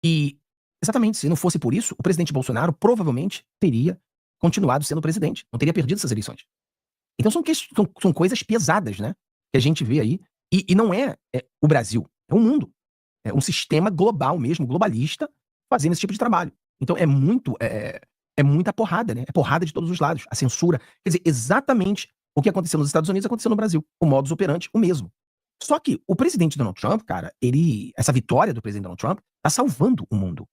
E, exatamente, se não fosse por isso, o presidente Bolsonaro provavelmente teria continuado sendo presidente, não teria perdido essas eleições. Então são coisas pesadas, né, que a gente vê aí, e não é o Brasil, é o mundo. É um sistema global mesmo, globalista, fazendo esse tipo de trabalho. Então é muita porrada, né, é porrada de todos os lados, a censura. Quer dizer, exatamente o que aconteceu nos Estados Unidos aconteceu no Brasil, o modus operandi o mesmo. Só que o presidente Donald Trump, cara, essa vitória do presidente Donald Trump tá salvando o mundo.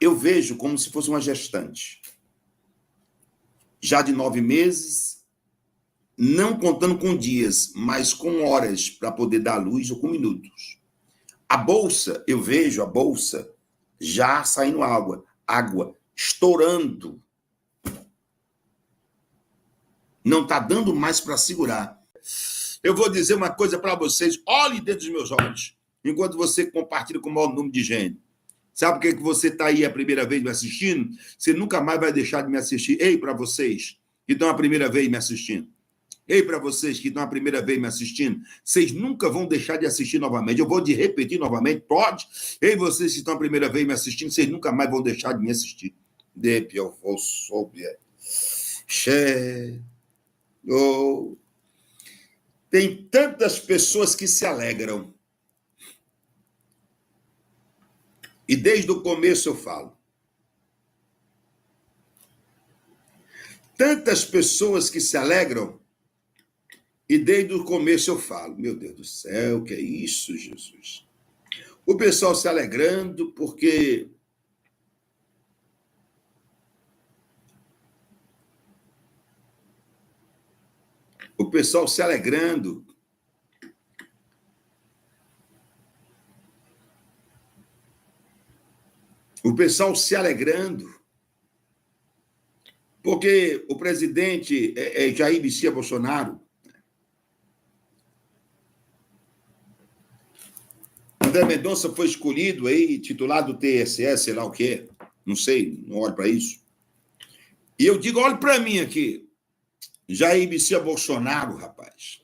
Eu vejo como se fosse uma gestante. Já de 9 meses, não contando com dias, mas com horas para poder dar luz ou com minutos. A bolsa, eu vejo a bolsa já saindo água estourando. Não está dando mais para segurar. Eu vou dizer uma coisa para vocês, olhe dentro dos meus olhos, enquanto você compartilha com o maior número de gente. Sabe por que você está aí a primeira vez me assistindo? Você nunca mais vai deixar de me assistir. Ei, para vocês que estão a primeira vez me assistindo. Ei, para vocês que estão a primeira vez me assistindo, vocês nunca vão deixar de assistir novamente. Eu vou te repetir novamente, pode? Ei, vocês que estão a primeira vez me assistindo, vocês nunca mais vão deixar de me assistir. Eu vou sobre. Tem tantas pessoas que se alegram. E desde o começo eu falo. Tantas pessoas que se alegram, e desde o começo eu falo. Meu Deus do céu, que é isso, Jesus? O pessoal se alegrando porque o pessoal se alegrando porque o presidente Jair Messias Bolsonaro, André Mendonça foi escolhido aí, titular do TSE, sei lá o quê, não sei, não olho para isso. E eu digo, olhe para mim aqui, Jair Messias Bolsonaro, rapaz,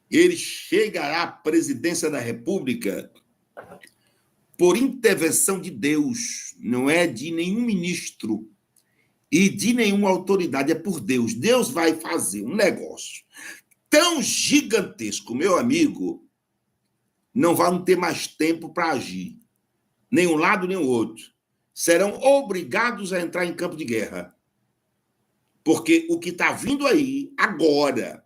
ele chegará à presidência da República por intervenção de Deus, não é de nenhum ministro e de nenhuma autoridade, é por Deus. Deus vai fazer um negócio tão gigantesco, meu amigo, não vão ter mais tempo para agir, nem um lado nem o outro. Serão obrigados a entrar em campo de guerra, porque o que está vindo aí agora,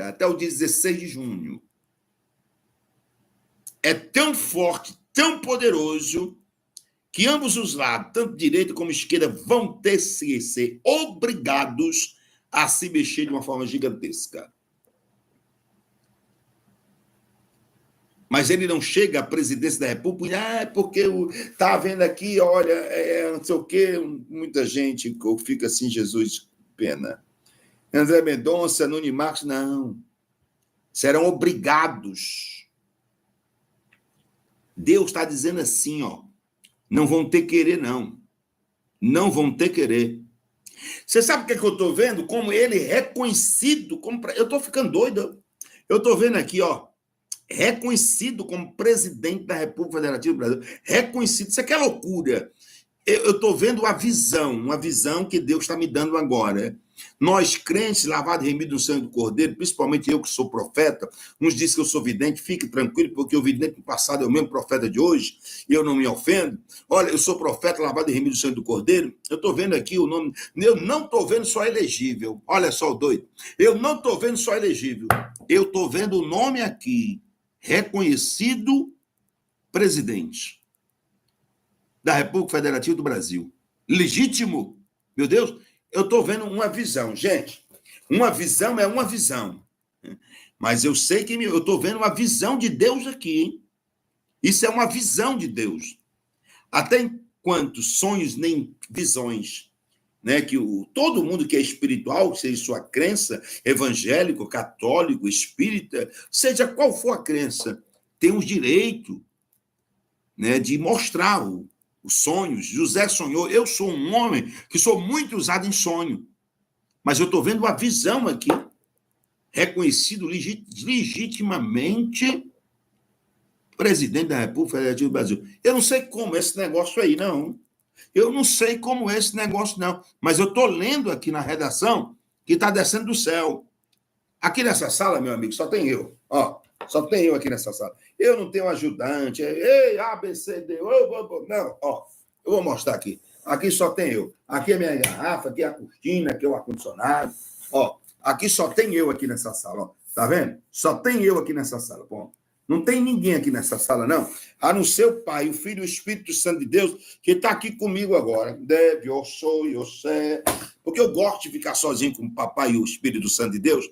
até o dia 16 de junho, é tão forte, tão poderoso, que ambos os lados, tanto direita como esquerda, vão ter que ser obrigados a se mexer de uma forma gigantesca. Mas ele não chega à presidência da República, porque está vendo aqui, olha, não sei o quê, muita gente fica assim, Jesus, pena. André Mendonça, Nunes Marques, não. Serão obrigados. Deus está dizendo assim, ó, não vão ter querer, não. Não vão ter querer. Você sabe o que eu estou vendo? Como ele é reconhecido, eu estou ficando doido. Eu estou vendo aqui, ó, reconhecido como presidente da República Federativa do Brasil. Reconhecido, isso aqui é loucura. Eu estou vendo uma visão que Deus está me dando agora. Nós, crentes, lavados e remidos no sangue do Cordeiro, principalmente eu que sou profeta, uns dizem que eu sou vidente, fique tranquilo, porque o vidente do passado é o mesmo profeta de hoje, e eu não me ofendo. Olha, eu sou profeta, lavado e remido no sangue do Cordeiro, eu estou vendo aqui o nome, eu não estou vendo só elegível, olha só o doido, eu não estou vendo só elegível, eu estou vendo o nome aqui, reconhecido presidente da República Federativa do Brasil. Legítimo, meu Deus, eu estou vendo uma visão, gente. Uma visão é uma visão. Mas eu sei que eu estou vendo uma visão de Deus aqui, hein? Isso é uma visão de Deus. Até enquanto sonhos nem visões, né? Que todo mundo que é espiritual, seja sua crença, evangélico, católico, espírita, seja qual for a crença, tem o direito, né, de mostrar os sonhos. José sonhou. Eu sou um homem que sou muito usado em sonho. Mas eu estou vendo uma visão aqui, reconhecido legitimamente presidente da República Federativa do Brasil. Eu não sei como esse negócio aí, não. Eu não sei como é esse negócio, não. Mas eu estou lendo aqui na redação que está descendo do céu. Aqui nessa sala, meu amigo, só tem eu. Ó, só tem eu aqui nessa sala. Eu não tenho ajudante. Ei, A, B, C, D. Não, ó. Eu vou mostrar aqui. Aqui só tem eu. Aqui é a minha garrafa, aqui é a cortina, aqui é o ar-condicionado. Ó, aqui só tem eu aqui nessa sala, ó. Tá vendo? Só tem eu aqui nessa sala. Bom, não tem ninguém aqui nessa sala, não. A não ser o Pai, o Filho e o Espírito Santo de Deus, que está aqui comigo agora. Deve, eu sou, eu sei. Porque eu gosto de ficar sozinho com o Papai e o Espírito Santo de Deus.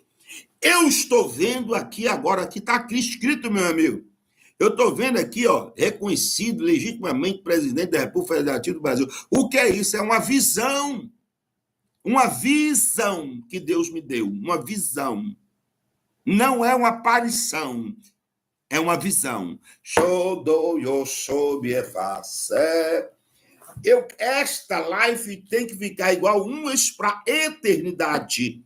Eu estou vendo aqui agora, que está aqui escrito, meu amigo. Eu estou vendo aqui, ó, reconhecido legitimamente presidente da República Federativa do Brasil. O que é isso? É uma visão. Uma visão que Deus me deu. Uma visão. Não é uma aparição. É uma visão. Esta live tem que ficar igual umas para a eternidade.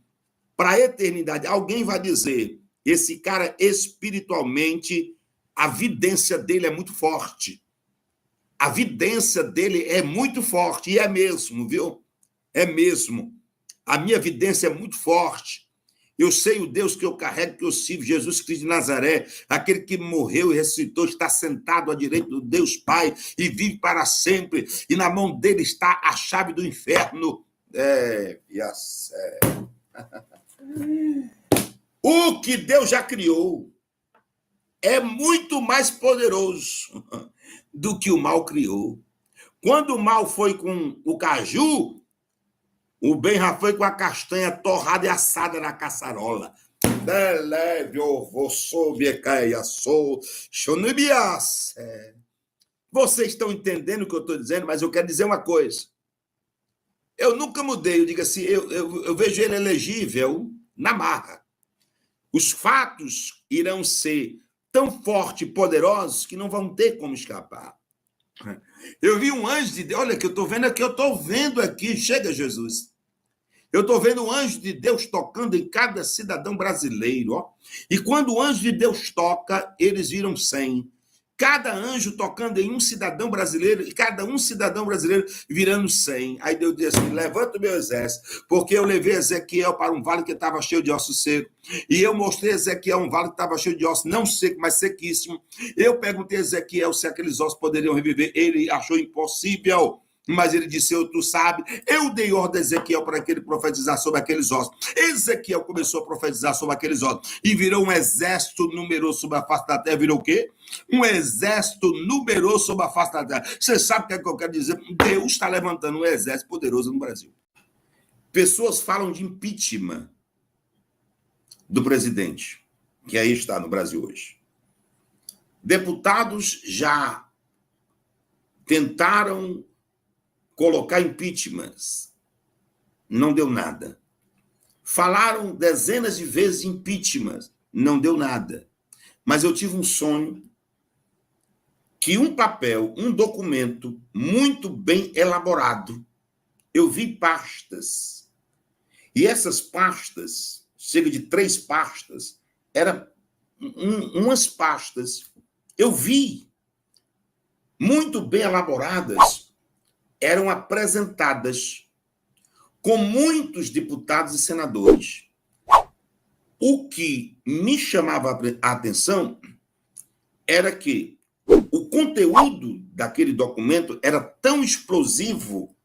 Para a eternidade. Alguém vai dizer, esse cara espiritualmente, a vidência dele é muito forte. A vidência dele é muito forte. E é mesmo, viu? É mesmo. A minha vidência é muito forte. Eu sei o Deus que eu carrego, que eu sirvo, Jesus Cristo de Nazaré, aquele que morreu e ressuscitou, está sentado à direita do Deus Pai e vive para sempre. E na mão dele está a chave do inferno. O que Deus já criou é muito mais poderoso do que o mal criou. Quando o mal foi com o caju, o bem já foi com a castanha torrada e assada na caçarola. Vocês estão entendendo o que eu estou dizendo, mas eu quero dizer uma coisa. Eu nunca mudei, eu digo assim, eu vejo ele elegível na marra. Os fatos irão ser tão fortes e poderosos que não vão ter como escapar. Eu vi um anjo de Deus, olha que eu estou vendo aqui, chega Jesus. Eu estou vendo o anjo de Deus tocando em cada cidadão brasileiro, ó. E quando o anjo de Deus toca, eles viram 100. Cada anjo tocando em um cidadão brasileiro, e cada um cidadão brasileiro virando 100. Aí Deus disse assim, levanta o meu exército, porque eu levei Ezequiel para um vale que estava cheio de ossos secos, e eu mostrei a Ezequiel um vale que estava cheio de ossos, não seco, mas sequíssimo. Eu perguntei a Ezequiel se aqueles ossos poderiam reviver, ele achou impossível. Mas ele disse, tu sabe, eu dei ordem a Ezequiel para que ele profetizasse sobre aqueles ossos. Ezequiel começou a profetizar sobre aqueles ossos e virou um exército numeroso sobre a face da terra. Virou o quê? Um exército numeroso sobre a face da terra. Você sabe o que é que eu quero dizer? Deus está levantando um exército poderoso no Brasil. Pessoas falam de impeachment do presidente, que aí está no Brasil hoje. Deputados já tentaram colocar impeachments, não deu nada. Falaram dezenas de vezes impeachment, não deu nada. Mas eu tive um sonho que um papel, um documento muito bem elaborado, eu vi pastas. E essas pastas, cerca de 3 pastas, eram umas pastas, eu vi, muito bem elaboradas, eram apresentadas com muitos deputados e senadores. O que me chamava a atenção era que o conteúdo daquele documento era tão explosivo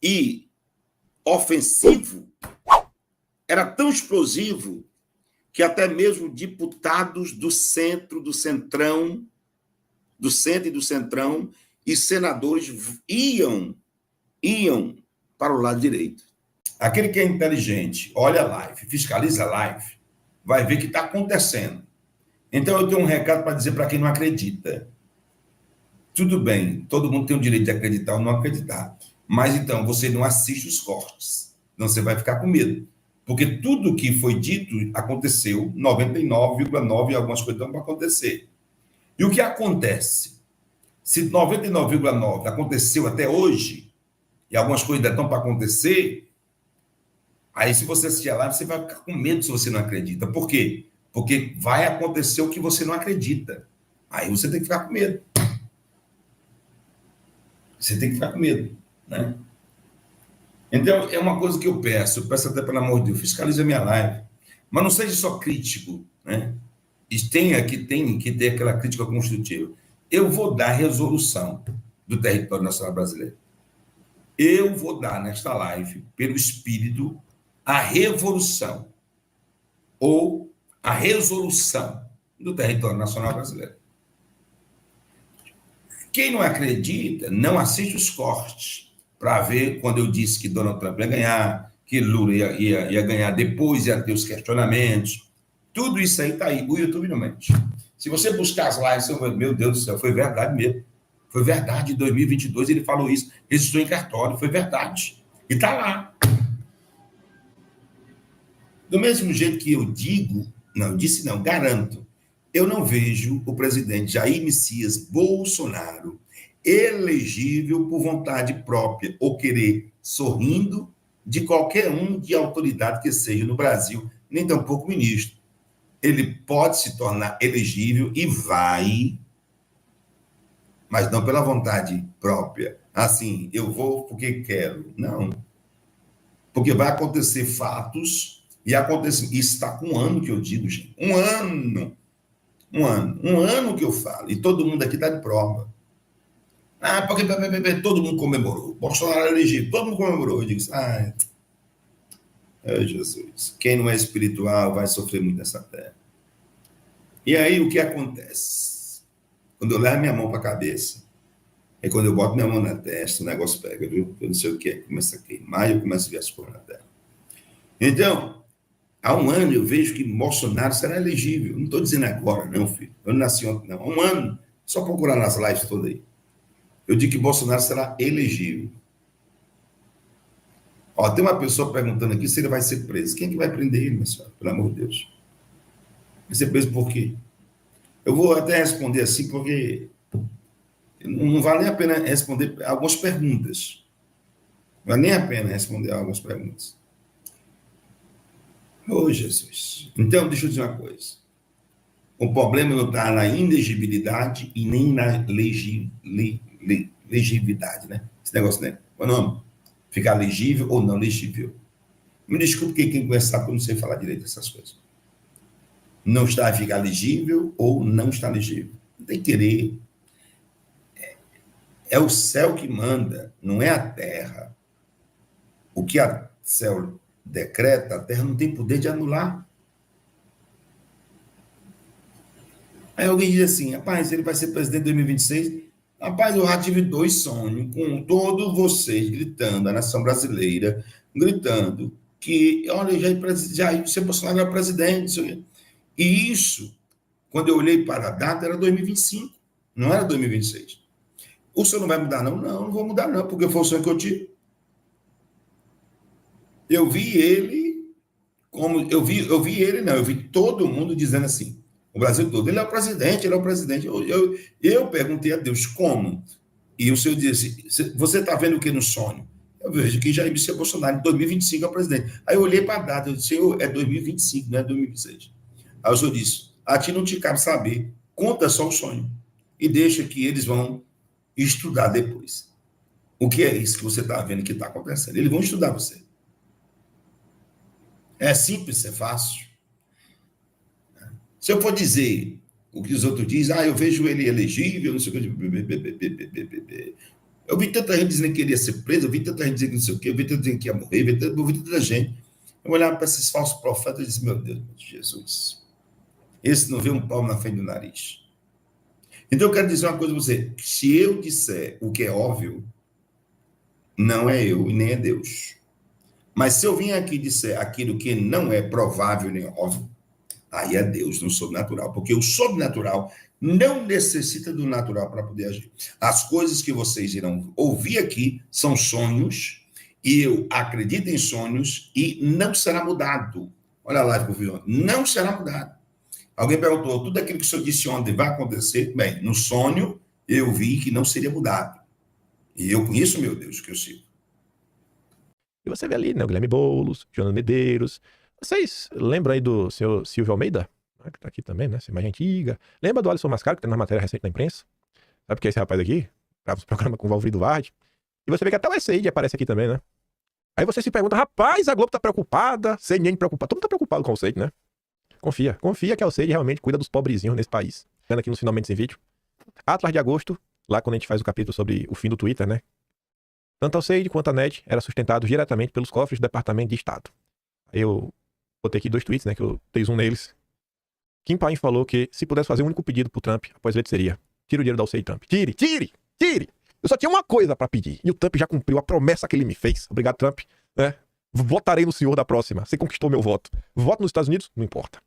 e ofensivo, era tão explosivo que até mesmo deputados do centro, do centrão, do centro e do centrão, e senadores iam para o lado direito. Aquele que é inteligente, olha a live, fiscaliza a live, vai ver o que está acontecendo. Então, eu tenho um recado para dizer para quem não acredita. Tudo bem, todo mundo tem o direito de acreditar ou não acreditar. Mas, então, você não assiste os cortes. Então, você vai ficar com medo. Porque tudo que foi dito aconteceu, 99,9% e algumas coisas estão para acontecer. E o que acontece? Se 99,9% aconteceu até hoje, e algumas coisas ainda estão para acontecer, Aí, se você assistir a live, você vai ficar com medo se você não acredita. Por quê? Porque vai acontecer o que você não acredita. Aí você tem que ficar com medo. Você tem que ficar com medo, né? Então, é uma coisa que eu peço até pelo amor de Deus, fiscalize a minha live. Mas não seja só crítico, né? E tem que ter aquela crítica construtiva. Eu vou dar resolução do território nacional brasileiro. Eu vou dar nesta live, pelo Espírito, a revolução ou a resolução do território nacional brasileiro. Quem não acredita, não assiste os cortes para ver quando eu disse que Donald Trump ia ganhar, que Lula ia ganhar depois, ia ter os questionamentos. Tudo isso aí está aí, o YouTube não mente. Se você buscar as lives, você vai ver, meu Deus do céu, foi verdade mesmo. Foi verdade, em 2022 ele falou isso, registrou em cartório, foi verdade. E está lá. Do mesmo jeito que eu disse não, garanto, eu não vejo o presidente Jair Messias Bolsonaro elegível por vontade própria ou querer sorrindo de qualquer um de autoridade que seja no Brasil, nem tampouco ministro. Ele pode se tornar elegível e vai, mas não pela vontade própria. Assim, eu vou porque quero. Não. Porque vai acontecer fatos e acontece. Isso está com um ano que eu digo, gente. Um ano. Um ano que eu falo. E todo mundo aqui está de prova. Ah, porque todo mundo comemorou. Bolsonaro elegeu, todo mundo comemorou. Eu digo, Jesus. Quem não é espiritual vai sofrer muito nessa terra. E aí, o que acontece? Quando eu levo minha mão para a cabeça, é quando eu boto minha mão na testa, o negócio pega, viu? Eu não sei o que é, começa a queimar e eu começo a ver as cores na terra. Então, há um ano eu vejo que Bolsonaro será elegível. Não estou dizendo agora, não, filho. Eu não nasci ontem, não. Há um ano, só procurar nas lives todas aí. Eu digo que Bolsonaro será elegível. Ó, tem uma pessoa perguntando aqui se ele vai ser preso. Quem é que vai prender ele, minha senhora? Pelo amor de Deus. Vai ser preso por quê? Eu vou até responder assim, porque não vale nem a pena responder algumas perguntas. Não vale nem a pena responder algumas perguntas. Jesus. Então, deixa eu dizer uma coisa. O problema não está na inegibilidade e nem na legibilidade, né? Esse negócio, né? Qual é o nome? Ficar legível ou não legível. Me desculpe quem conhece sabe que eu não sei falar direito dessas coisas. Não está a ficar legível ou não está legível. Não tem que querer. É o céu que manda, não é a terra. O que o céu decreta, a terra não tem poder de anular. Aí alguém diz assim, rapaz, ele vai ser presidente em 2026. Rapaz, eu já tive 2 sonhos, com todos vocês gritando, a nação brasileira, gritando que, olha, já ser Bolsonaro era presidente. E isso, quando eu olhei para a data, era 2025, não era 2026. O senhor não vai mudar, não? Não, não vou mudar, não, porque foi o sonho que eu tive. Eu vi ele, eu vi todo mundo dizendo assim, o Brasil todo, ele é o presidente, ele é o presidente. Eu perguntei a Deus como, e o Senhor disse, você está vendo o que no sonho? Eu vejo que Jair Messias Bolsonaro, em 2025, é o presidente. Aí eu olhei para a data, eu disse, Senhor, é 2025, não é 2026. Aí o Senhor disse, a ti não te cabe saber, conta só o sonho, e deixa que eles vão estudar depois. O que é isso que você está vendo que está acontecendo? Eles vão estudar você. É simples, é fácil. Se eu for dizer o que os outros dizem, eu vejo ele elegível, não sei o que. Eu vi tanta gente dizendo que ele ia ser preso, eu vi tanta gente dizendo que não sei o que, eu vi tanta gente que ia morrer, eu vi tanta gente. Eu olhava para esses falsos profetas e disse, meu Deus, Jesus, esse não vê um palmo na frente do nariz. Então eu quero dizer uma coisa a você, se eu disser o que é óbvio, não é eu e nem é Deus. Mas se eu vim aqui disser aquilo que não é provável nem óbvio, aí é Deus no sobrenatural, porque o sobrenatural não necessita do natural para poder agir. As coisas que vocês irão ouvir aqui são sonhos, e eu acredito em sonhos, e não será mudado. Olha lá, não será mudado. Alguém perguntou, tudo aquilo que o senhor disse ontem vai acontecer? Bem, no sonho eu vi que não seria mudado. E eu conheço, meu Deus, que eu sigo. E você vê ali, né, o Guilherme Boulos, Joana Medeiros. Vocês lembram aí do senhor Silvio Almeida? Que tá aqui também, né? Essa imagem antiga. Lembra do Alisson Mascaro, que tem na matéria recente da imprensa? Sabe que é esse rapaz aqui? Grava os programas com o Valvrido Vardi. E você vê que até o SAID aparece aqui também, né? Aí você se pergunta, rapaz, a Globo tá preocupada, CNN preocupada. Todo mundo tá preocupado com o SAID, né? Confia que a SAID realmente cuida dos pobrezinhos nesse país. Vendo aqui nos finalmente em vídeo. Atlas de agosto, lá quando a gente faz o capítulo sobre o fim do Twitter, né? Tanto a SAID quanto a NET era sustentado diretamente pelos cofres do Departamento de Estado. Aí eu botei aqui 2 tweets, né? Que eu dei um neles. Kim Paim falou que se pudesse fazer um único pedido pro Trump, após ele seria: tire o dinheiro da UCI, Trump. Tire! Eu só tinha uma coisa pra pedir. E o Trump já cumpriu a promessa que ele me fez. Obrigado, Trump. Né? Votarei no senhor da próxima. Você conquistou meu voto. Voto nos Estados Unidos? Não importa.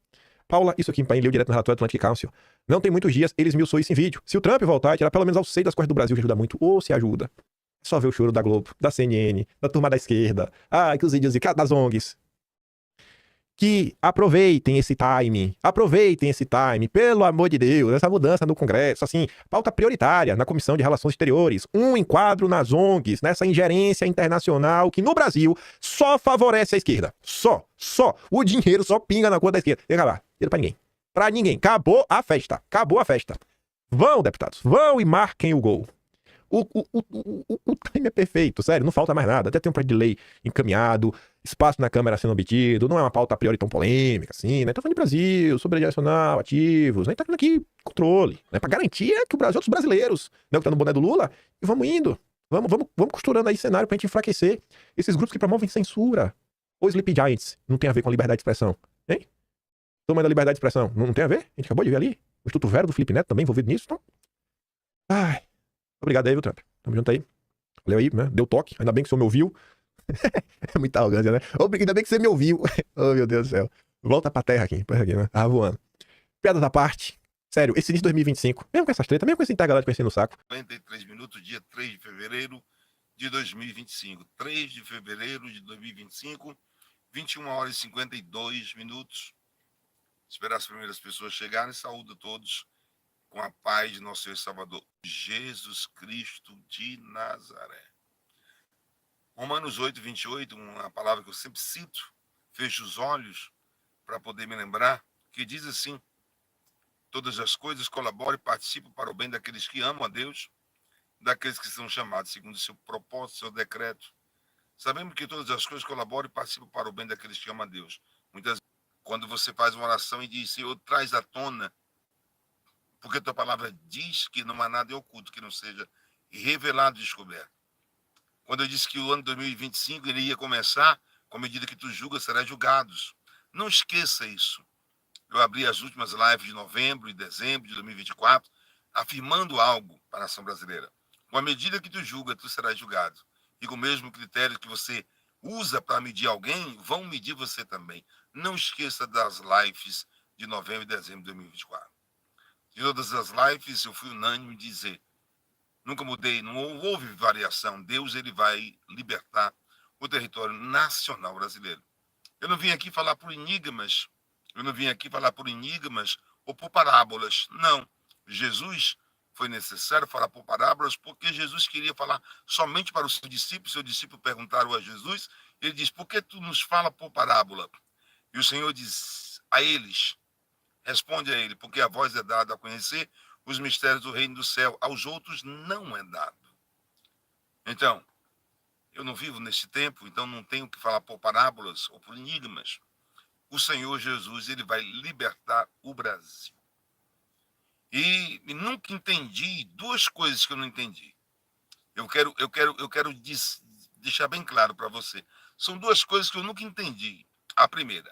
Paula, isso aqui em Paim leu direto no relatório Atlantic Council. Não tem muitos dias, ele esmiuçou isso em vídeo. Se o Trump voltar e tirar pelo menos ao seio das coisas do Brasil, que ajuda muito, ou se ajuda. É só ver o choro da Globo, da CNN, da turma da esquerda. Que os vídeos das ONGs. Que aproveitem esse time, pelo amor de Deus, essa mudança no Congresso, assim, pauta prioritária na Comissão de Relações Exteriores, um enquadro nas ONGs, nessa ingerência internacional que no Brasil só favorece a esquerda. Só. O dinheiro só pinga na conta da esquerda. Deixa lá, dinheiro pra ninguém. Acabou a festa. Vão, deputados, vão e marquem o gol. O time é perfeito, sério, não falta mais nada. Até tem um projeto de lei encaminhado, espaço na Câmara sendo obtido, não é uma pauta a priori tão polêmica assim, né? Tá falando de Brasil, soberania ativos, né? Tá falando aqui controle, né? Pra garantir que o Brasil é dos brasileiros, né? Que tá no boné do Lula, e vamos indo. Vamos costurando aí cenário pra gente enfraquecer esses grupos que promovem censura. Ou Sleep Giants, não tem a ver com liberdade de expressão, hein? Toma da liberdade de expressão, não tem a ver? A gente acabou de ver ali. O Instituto Vero do Felipe Neto também envolvido nisso, então. Ai. Obrigado aí, viu, Trump? Tamo junto aí. Valeu aí, né? Deu toque. Ainda bem que o senhor me ouviu. É muita arrogância, né? Ainda bem que você me ouviu. Oh, meu Deus do céu. Volta pra terra aqui, né? Tava voando. Piadas à parte. Sério, esse início de 2025, mesmo com essas tretas, mesmo com esse intergalado conhecendo o saco. 43 minutos, dia 3 de fevereiro de 2025. 3 de fevereiro de 2025, 21 horas e 52 minutos. Esperar as primeiras pessoas chegarem. Saúdo a todos com a paz de nosso Senhor e Salvador, Jesus Cristo de Nazaré. Romanos 8, 28, uma palavra que eu sempre cito, fecho os olhos para poder me lembrar, que diz assim: todas as coisas colaboram e participam para o bem daqueles que amam a Deus, daqueles que são chamados segundo o seu propósito, seu decreto. Sabemos que todas as coisas colaboram e participam para o bem daqueles que amam a Deus. Muitas vezes, quando você faz uma oração e diz: Senhor, traz à tona, porque a tua palavra diz que não há nada oculto que não seja revelado e descoberto. Quando eu disse que o ano 2025 ele ia começar, com a medida que tu julgas, serás julgados. Não esqueça isso. Eu abri as últimas lives de novembro e dezembro de 2024, afirmando algo para a nação brasileira. Com a medida que tu julga, tu serás julgado. E com o mesmo critério que você usa para medir alguém, vão medir você também. Não esqueça das lives de novembro e dezembro de 2024. De todas as lives, eu fui unânime em dizer: nunca mudei, não houve variação. Deus ele vai libertar o território nacional brasileiro. Eu não vim aqui falar por enigmas, ou por parábolas. Não. Jesus foi necessário falar por parábolas porque Jesus queria falar somente para o seu discípulo. Seu discípulo perguntaram a Jesus, ele diz: por que tu nos fala por parábola? E o Senhor diz a eles, responde a ele: porque a voz é dada a conhecer os mistérios do reino do céu, aos outros não é dado. Então, eu não vivo nesse tempo, então não tenho que falar por parábolas ou por enigmas. O Senhor Jesus, ele vai libertar o Brasil. E nunca entendi duas coisas que eu não entendi. Eu quero deixar bem claro para você. São duas coisas que eu nunca entendi. A primeira: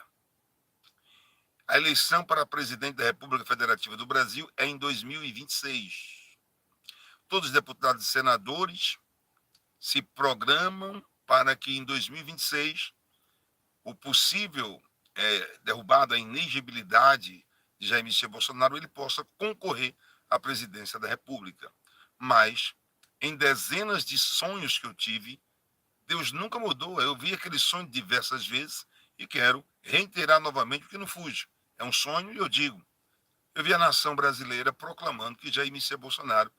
a eleição para presidente da República Federativa do Brasil é em 2026. Todos os deputados e senadores se programam para que em 2026 o possível derrubado, a inegibilidade de Jair Messias Bolsonaro, ele possa concorrer à presidência da República. Mas, em dezenas de sonhos que eu tive, Deus nunca mudou. Eu vi aquele sonho diversas vezes e quero reiterar novamente, porque não fujo. É um sonho e eu digo: eu vi a nação brasileira proclamando que Jair Messias Bolsonaro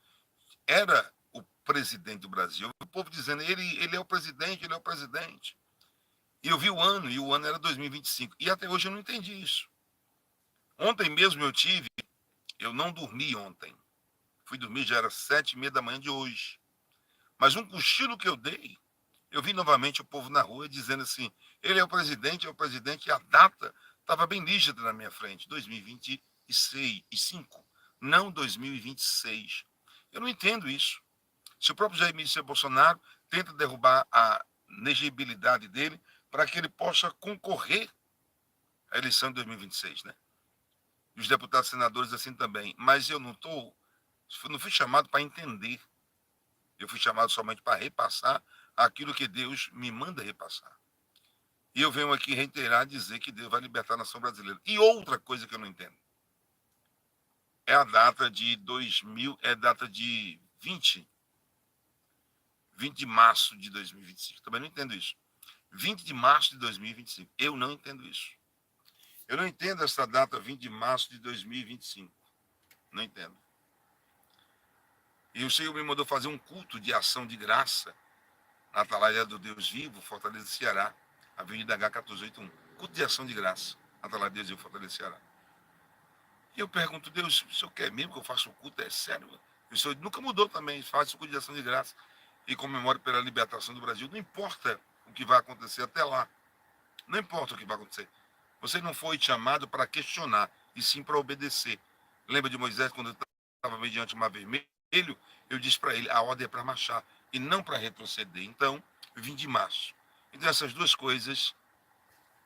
era o presidente do Brasil. O povo dizendo: ele é o presidente, ele é o presidente. E eu vi o ano, e o ano era 2025. E até hoje eu não entendi isso. Ontem mesmo eu não dormi ontem. Fui dormir, já era 7h30 da manhã de hoje. Mas um cochilo que eu dei, eu vi novamente o povo na rua dizendo assim, ele é o presidente, e a data estava bem nítida na minha frente, 2025, não 2026. Eu não entendo isso. Se o próprio Jair Messias Bolsonaro tenta derrubar a elegibilidade dele para que ele possa concorrer à eleição de 2026, né? E os deputados e senadores assim também. Mas eu não fui chamado para entender. Eu fui chamado somente para repassar aquilo que Deus me manda repassar. E eu venho aqui reiterar, dizer que Deus vai libertar a nação brasileira. E outra coisa que eu não entendo. É a data de 20 de março de 2025. Também não entendo isso. 20 de março de 2025. Eu não entendo isso. Eu não entendo essa data 20 de março de 2025. Não entendo. E o Senhor me mandou fazer um culto de ação de graça na Atalaia do Deus Vivo, Fortaleza, Ceará, Avenida H1481. Culto de ação de graça, Atalaia do Deus Vivo, Fortaleza, Ceará. E eu pergunto, Deus, o Senhor quer mesmo que eu faça o culto? É sério? E o Senhor nunca mudou também, faz o culto de ação de graça e comemore pela libertação do Brasil. Não importa o que vai acontecer até lá. Não importa o que vai acontecer. Você não foi chamado para questionar, e sim para obedecer. Lembra de Moisés, quando ele estava mediante o mar vermelho? Eu disse para ele, a ordem é para marchar e não para retroceder. Então, eu vim de março. Então, essas duas coisas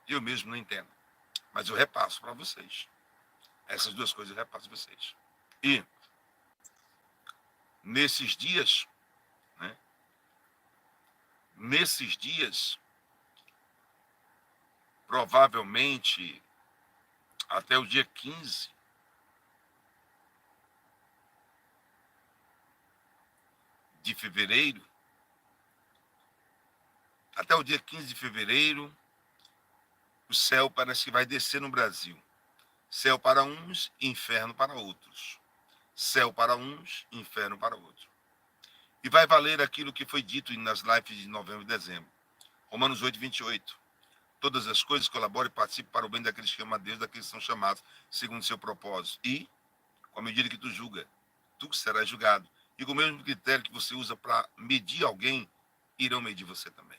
eu mesmo não entendo. Mas eu repasso para vocês. Essas duas coisas eu repasso para vocês. E, nesses dias, provavelmente, até o dia 15 de fevereiro, o céu parece que vai descer no Brasil. Céu para uns, inferno para outros. Céu para uns, inferno para outros. E vai valer aquilo que foi dito nas lives de novembro e dezembro. Romanos 8, 28. Todas as coisas colaborem e participem para o bem daqueles que amam a Deus, daqueles que são chamados segundo o seu propósito. E, com a medida que tu julga, tu serás julgado. E com o mesmo critério que você usa para medir alguém, irão medir você também.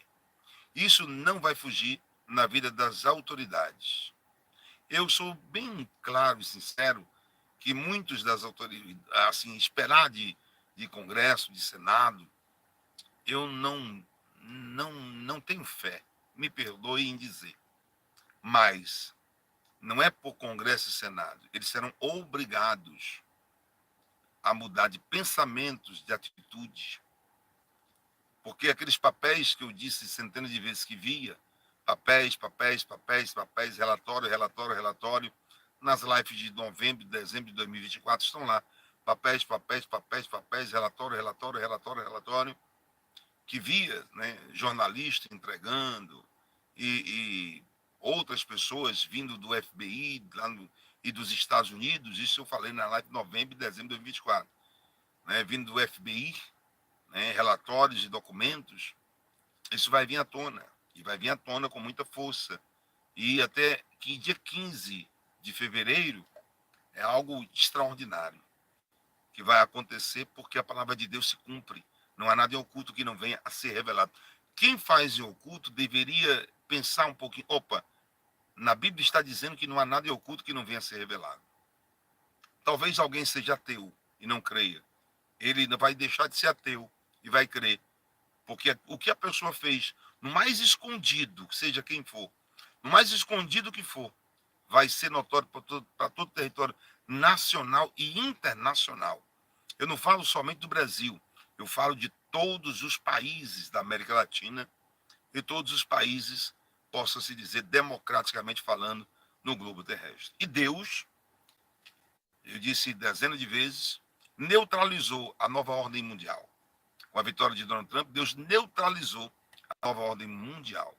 Isso não vai fugir na vida das autoridades. Eu sou bem claro e sincero que muitos das autoridades, assim, esperar de Congresso, de Senado, eu não tenho fé. Me perdoe em dizer. Mas não é por Congresso e Senado. Eles serão obrigados a mudar de pensamentos, de atitudes. Porque aqueles papéis que eu disse centenas de vezes que via, papéis, relatório, nas lives de novembro e dezembro de 2024 estão lá. Papéis, relatório, que via, jornalista entregando e outras pessoas vindo do FBI e dos Estados Unidos, isso eu falei na live de novembro e dezembro de 2024, vindo do FBI, relatórios e documentos, isso vai vir à tona, e vai vir à tona com muita força. E até que dia 15 de fevereiro é algo extraordinário que vai acontecer, porque a palavra de Deus se cumpre. Não há nada em oculto que não venha a ser revelado. Quem faz em oculto deveria pensar um pouquinho, na Bíblia está dizendo que não há nada em oculto que não venha a ser revelado. Talvez alguém seja ateu e não creia. Ele vai deixar de ser ateu e vai crer. Porque o que a pessoa fez, no mais escondido, seja quem for, no mais escondido que for, vai ser notório para todo o território nacional e internacional. Eu não falo somente do Brasil, eu falo de todos os países da América Latina e todos os países, possa-se dizer, democraticamente falando, no globo terrestre. E Deus, eu disse dezenas de vezes, neutralizou a nova ordem mundial. Com a vitória de Donald Trump, Deus neutralizou a nova ordem mundial.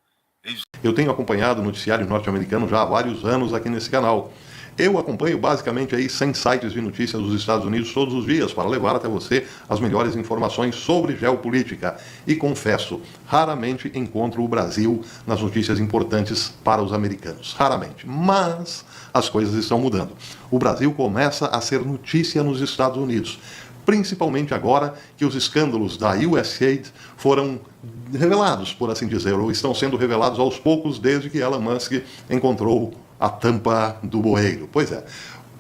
Eu tenho acompanhado o noticiário norte-americano já há vários anos aqui nesse canal. Eu acompanho basicamente aí 100 sites de notícias dos Estados Unidos todos os dias para levar até você as melhores informações sobre geopolítica. E confesso, raramente encontro o Brasil nas notícias importantes para os americanos. Raramente. Mas as coisas estão mudando. O Brasil começa a ser notícia nos Estados Unidos. Principalmente agora que os escândalos da USAID foram revelados, por assim dizer, ou estão sendo revelados aos poucos desde que Elon Musk encontrou a tampa do bueiro. Pois é.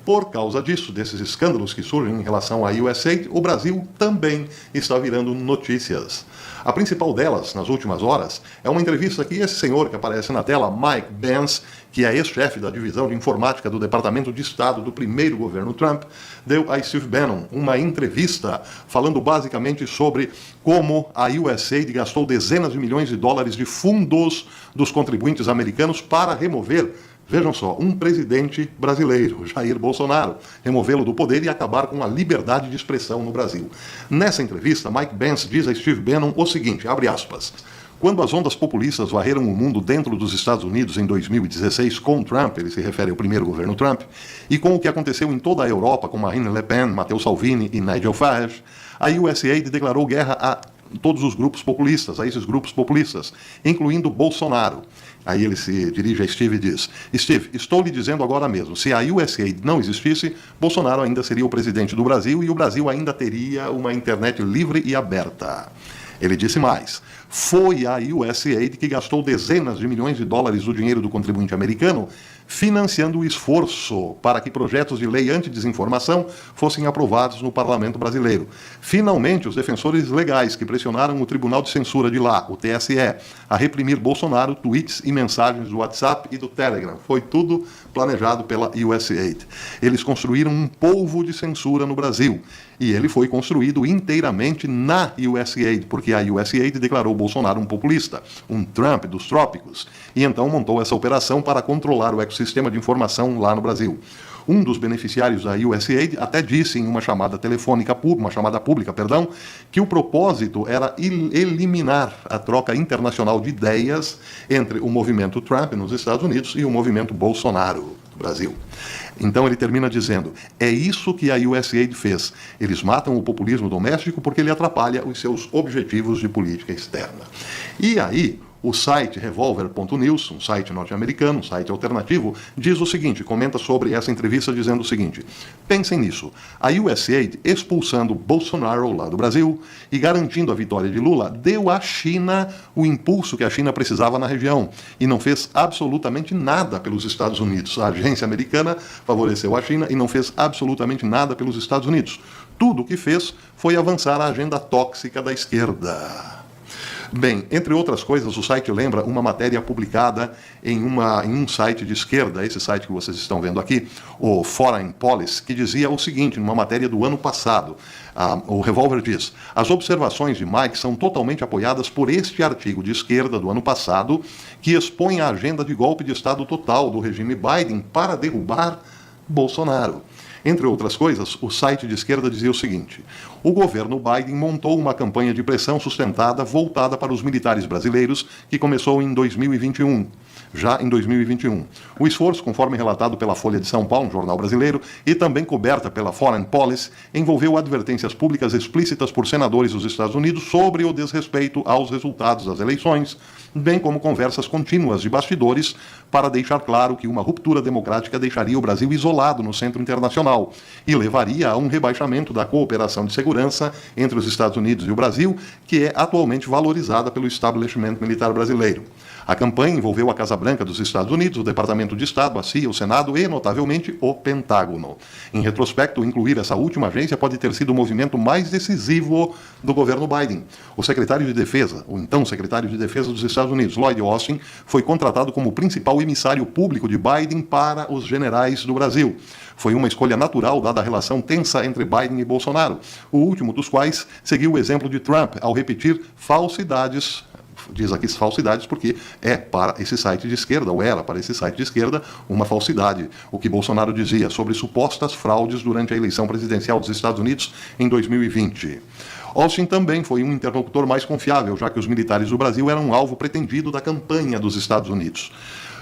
Por causa disso, desses escândalos que surgem em relação à USAID, o Brasil também está virando notícias. A principal delas, nas últimas horas, é uma entrevista que esse senhor que aparece na tela, Mike Pence, que é ex-chefe da divisão de informática do Departamento de Estado do primeiro governo Trump, deu a Steve Bannon uma entrevista falando basicamente sobre como a USAID gastou dezenas de milhões de dólares de fundos dos contribuintes americanos para remover, vejam só, um presidente brasileiro, Jair Bolsonaro, removê-lo do poder e acabar com a liberdade de expressão no Brasil. Nessa entrevista, Mike Pence diz a Steve Bannon o seguinte, abre aspas, quando as ondas populistas varreram o mundo dentro dos Estados Unidos em 2016 com Trump, ele se refere ao primeiro governo Trump, e com o que aconteceu em toda a Europa com Marine Le Pen, Matteo Salvini e Nigel Farage, a USAID declarou guerra a todos os grupos populistas, a esses grupos populistas, incluindo Bolsonaro. Aí ele se dirige a Steve e diz, Steve, estou lhe dizendo agora mesmo, se a USAID não existisse, Bolsonaro ainda seria o presidente do Brasil e o Brasil ainda teria uma internet livre e aberta. Ele disse mais, foi a USAID que gastou dezenas de milhões de dólares do dinheiro do contribuinte americano financiando o esforço para que projetos de lei anti-desinformação fossem aprovados no parlamento brasileiro. Finalmente, os defensores legais que pressionaram o Tribunal de Censura de lá, o TSE, a reprimir Bolsonaro, tweets e mensagens do WhatsApp e do Telegram. Foi tudo planejado pela USAID. Eles construíram um polvo de censura no Brasil. E ele foi construído inteiramente na USAID, porque a USAID declarou Bolsonaro um populista, um Trump dos trópicos, e então montou essa operação para controlar o ecossistema de informação lá no Brasil. Um dos beneficiários da USAID até disse em uma chamada pública, que o propósito era eliminar a troca internacional de ideias entre o movimento Trump nos Estados Unidos e o movimento Bolsonaro no Brasil. Então ele termina dizendo, é isso que a USAID fez. Eles matam o populismo doméstico porque ele atrapalha os seus objetivos de política externa. E aí, o site Revolver.news, um site norte-americano, um site alternativo, diz o seguinte, comenta sobre essa entrevista dizendo o seguinte, pensem nisso, a USAID expulsando Bolsonaro lá do Brasil e garantindo a vitória de Lula, deu à China o impulso que a China precisava na região e não fez absolutamente nada pelos Estados Unidos. A agência americana favoreceu a China e não fez absolutamente nada pelos Estados Unidos. Tudo o que fez foi avançar a agenda tóxica da esquerda. Bem, entre outras coisas, o site lembra uma matéria publicada em um site de esquerda, esse site que vocês estão vendo aqui, o Foreign Policy, que dizia o seguinte, numa matéria do ano passado, o Revolver diz, as observações de Mike são totalmente apoiadas por este artigo de esquerda do ano passado, que expõe a agenda de golpe de Estado total do regime Biden para derrubar Bolsonaro. Entre outras coisas, o site de esquerda dizia o seguinte, o governo Biden montou uma campanha de pressão sustentada voltada para os militares brasileiros que começou em 2021. Já em 2021. O esforço, conforme relatado pela Folha de São Paulo, um jornal brasileiro, e também coberta pela Foreign Policy, envolveu advertências públicas explícitas por senadores dos Estados Unidos sobre o desrespeito aos resultados das eleições, bem como conversas contínuas de bastidores para deixar claro que uma ruptura democrática deixaria o Brasil isolado no centro internacional e levaria a um rebaixamento da cooperação de segurança entre os Estados Unidos e o Brasil, que é atualmente valorizada pelo establishment militar brasileiro. A campanha envolveu a Casa Branca dos Estados Unidos, o Departamento de Estado, a CIA, o Senado e, notavelmente, o Pentágono. Em retrospecto, incluir essa última agência pode ter sido o movimento mais decisivo do governo Biden. O secretário de Defesa, o então secretário de Defesa dos Estados Unidos, Lloyd Austin, foi contratado como principal emissário público de Biden para os generais do Brasil. Foi uma escolha natural, dada a relação tensa entre Biden e Bolsonaro, o último dos quais seguiu o exemplo de Trump ao repetir falsidades, diz aqui falsidades porque é para esse site de esquerda, ou era para esse site de esquerda, uma falsidade. O que Bolsonaro dizia sobre supostas fraudes durante a eleição presidencial dos Estados Unidos em 2020. Austin também foi um interlocutor mais confiável, já que os militares do Brasil eram um alvo pretendido da campanha dos Estados Unidos.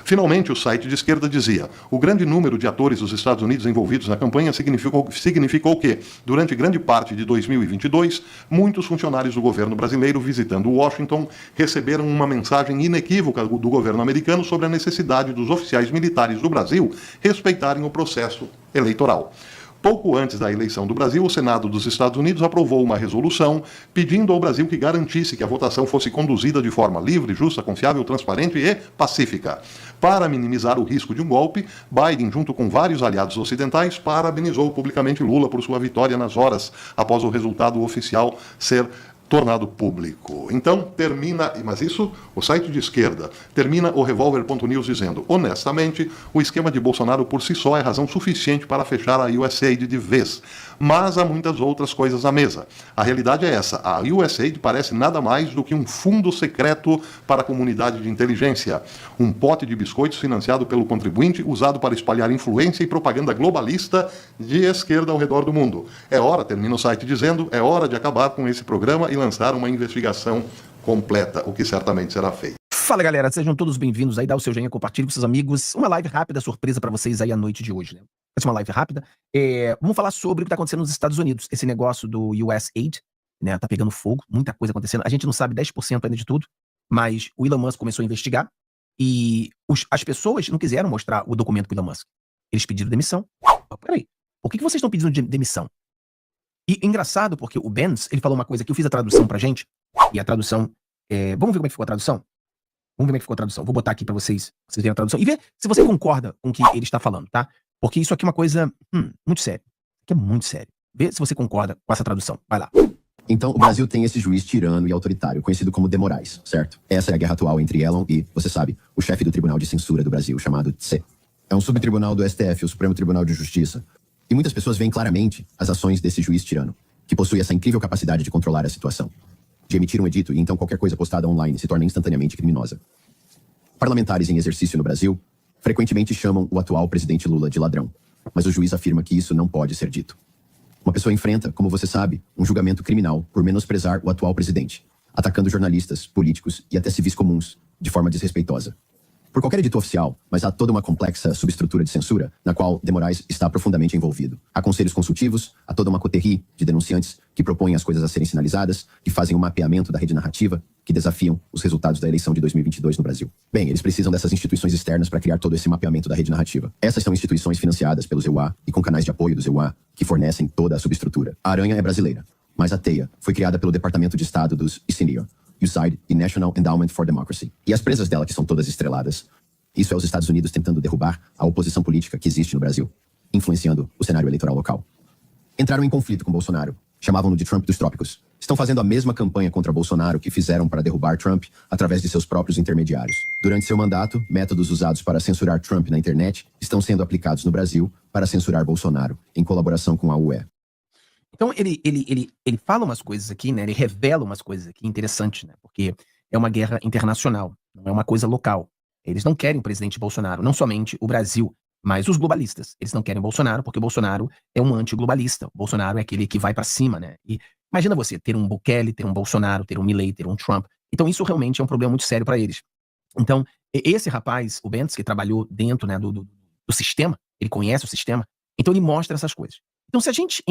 Finalmente, o site de esquerda dizia: o grande número de atores dos Estados Unidos envolvidos na campanha significou que, durante grande parte de 2022, muitos funcionários do governo brasileiro visitando Washington receberam uma mensagem inequívoca do governo americano sobre a necessidade dos oficiais militares do Brasil respeitarem o processo eleitoral. Pouco antes da eleição do Brasil, o Senado dos Estados Unidos aprovou uma resolução pedindo ao Brasil que garantisse que a votação fosse conduzida de forma livre, justa, confiável, transparente e pacífica. Para minimizar o risco de um golpe, Biden, junto com vários aliados ocidentais, parabenizou publicamente Lula por sua vitória nas horas após o resultado oficial ser tornado público. Então, termina, mas isso, o site de esquerda, termina o Revolver.news dizendo: honestamente, o esquema de Bolsonaro por si só é razão suficiente para fechar a USAID de vez. Mas há muitas outras coisas à mesa. A realidade é essa: a USAID parece nada mais do que um fundo secreto para a comunidade de inteligência. Um pote de biscoitos financiado pelo contribuinte, usado para espalhar influência e propaganda globalista de esquerda ao redor do mundo. É hora, termina o site dizendo, é hora de acabar com esse programa e lançar uma investigação completa, o que certamente será feito. Fala, galera, sejam todos bem-vindos aí, dá o seu joinha, compartilhe com seus amigos. Uma live rápida, surpresa pra vocês aí à noite de hoje, né? Essa é uma live rápida. Vamos falar sobre o que tá acontecendo nos Estados Unidos. Esse negócio do USAID, né? Tá pegando fogo, muita coisa acontecendo. A gente não sabe 10% ainda de tudo, mas o Elon Musk começou a investigar e as pessoas não quiseram mostrar o documento pro Elon Musk. Eles pediram demissão. Peraí, por que vocês estão pedindo demissão? E engraçado, porque o Benz, ele falou uma coisa que eu fiz a tradução pra gente, e a tradução... vamos ver como é que ficou a tradução? Vamos ver como é que ficou a tradução. Vou botar aqui pra vocês verem a tradução. E ver se você concorda com o que ele está falando, tá? Porque isso aqui é uma coisa muito séria. Isso aqui é muito sério. Vê se você concorda com essa tradução. Vai lá. Então, o Brasil tem esse juiz tirano e autoritário, conhecido como De Moraes, certo? Essa é a guerra atual entre Elon e, você sabe, o chefe do Tribunal de Censura do Brasil, chamado TSE. É um subtribunal do STF, o Supremo Tribunal de Justiça. E muitas pessoas veem claramente as ações desse juiz tirano, que possui essa incrível capacidade de controlar a situação, de emitir um edito e então qualquer coisa postada online se torna instantaneamente criminosa. Parlamentares em exercício no Brasil frequentemente chamam o atual presidente Lula de ladrão, mas o juiz afirma que isso não pode ser dito. Uma pessoa enfrenta, como você sabe, um julgamento criminal por menosprezar o atual presidente, atacando jornalistas, políticos e até civis comuns, de forma desrespeitosa. Por qualquer edito oficial, mas há toda uma complexa subestrutura de censura, na qual De Moraes está profundamente envolvido. Há conselhos consultivos, há toda uma coterie de denunciantes que propõem as coisas a serem sinalizadas, que fazem um mapeamento da rede narrativa, que desafiam os resultados da eleição de 2022 no Brasil. Bem, eles precisam dessas instituições externas para criar todo esse mapeamento da rede narrativa. Essas são instituições financiadas pelo EUA e com canais de apoio do EUA, que fornecem toda a subestrutura. A aranha é brasileira, mas a teia foi criada pelo Departamento de Estado dos USAID e National Endowment for Democracy. E as presas dela, que são todas estreladas, isso é os Estados Unidos tentando derrubar a oposição política que existe no Brasil, influenciando o cenário eleitoral local. Entraram em conflito com Bolsonaro, chamavam-no de Trump dos trópicos. Estão fazendo a mesma campanha contra Bolsonaro que fizeram para derrubar Trump através de seus próprios intermediários. Durante seu mandato, métodos usados para censurar Trump na internet estão sendo aplicados no Brasil para censurar Bolsonaro, em colaboração com a UE. Então, ele fala umas coisas aqui, né? Ele revela umas coisas aqui interessantes, né? Porque é uma guerra internacional, não é uma coisa local. Eles não querem o presidente Bolsonaro, não somente o Brasil, mas os globalistas. Eles não querem o Bolsonaro porque o Bolsonaro é um antiglobalista. O Bolsonaro é aquele que vai pra cima, né? E imagina você ter um Bukele, ter um Bolsonaro, ter um Milley, ter um Trump. Então isso realmente é um problema muito sério pra eles. Então, esse rapaz, o Bentz, que trabalhou dentro, né, do sistema, ele conhece o sistema, então ele mostra essas coisas. Então, se a gente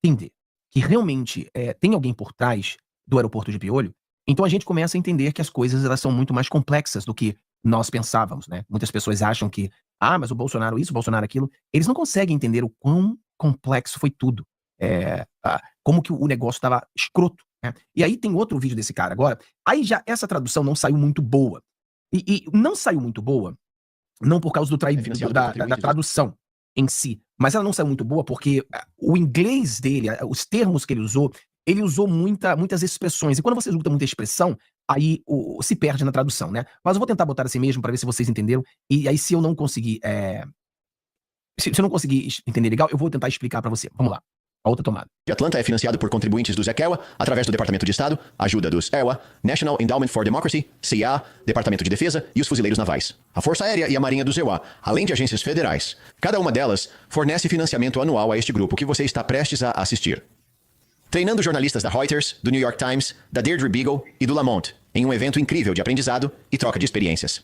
entender que realmente tem alguém por trás do aeroporto de Piolho, então a gente começa a entender que as coisas elas são muito mais complexas do que nós pensávamos, né? Muitas pessoas acham que, mas o Bolsonaro isso, o Bolsonaro aquilo. Eles não conseguem entender o quão complexo foi tudo. Como que o negócio estava escroto, né? E aí tem outro vídeo desse cara agora. Aí já essa tradução não saiu muito boa. E não saiu muito boa, não por causa da tradução em si, mas ela não saiu muito boa porque o inglês dele, os termos que ele usou muitas expressões. E quando você usa muita expressão, aí se perde na tradução, né? Mas eu vou tentar botar assim mesmo para ver se vocês entenderam. E aí se eu não conseguir... se eu não conseguir entender legal, eu vou tentar explicar para você. Vamos lá. A outra tomada. De Atlanta é financiado por contribuintes do ZECEWA, através do Departamento de Estado, ajuda dos EWA, National Endowment for Democracy, CIA, Departamento de Defesa e os fuzileiros navais. A Força Aérea e a Marinha do ZEWA, além de agências federais. Cada uma delas fornece financiamento anual a este grupo que você está prestes a assistir. Treinando jornalistas da Reuters, do New York Times, da Deirdre Beagle e do Lamont, em um evento incrível de aprendizado e troca de experiências.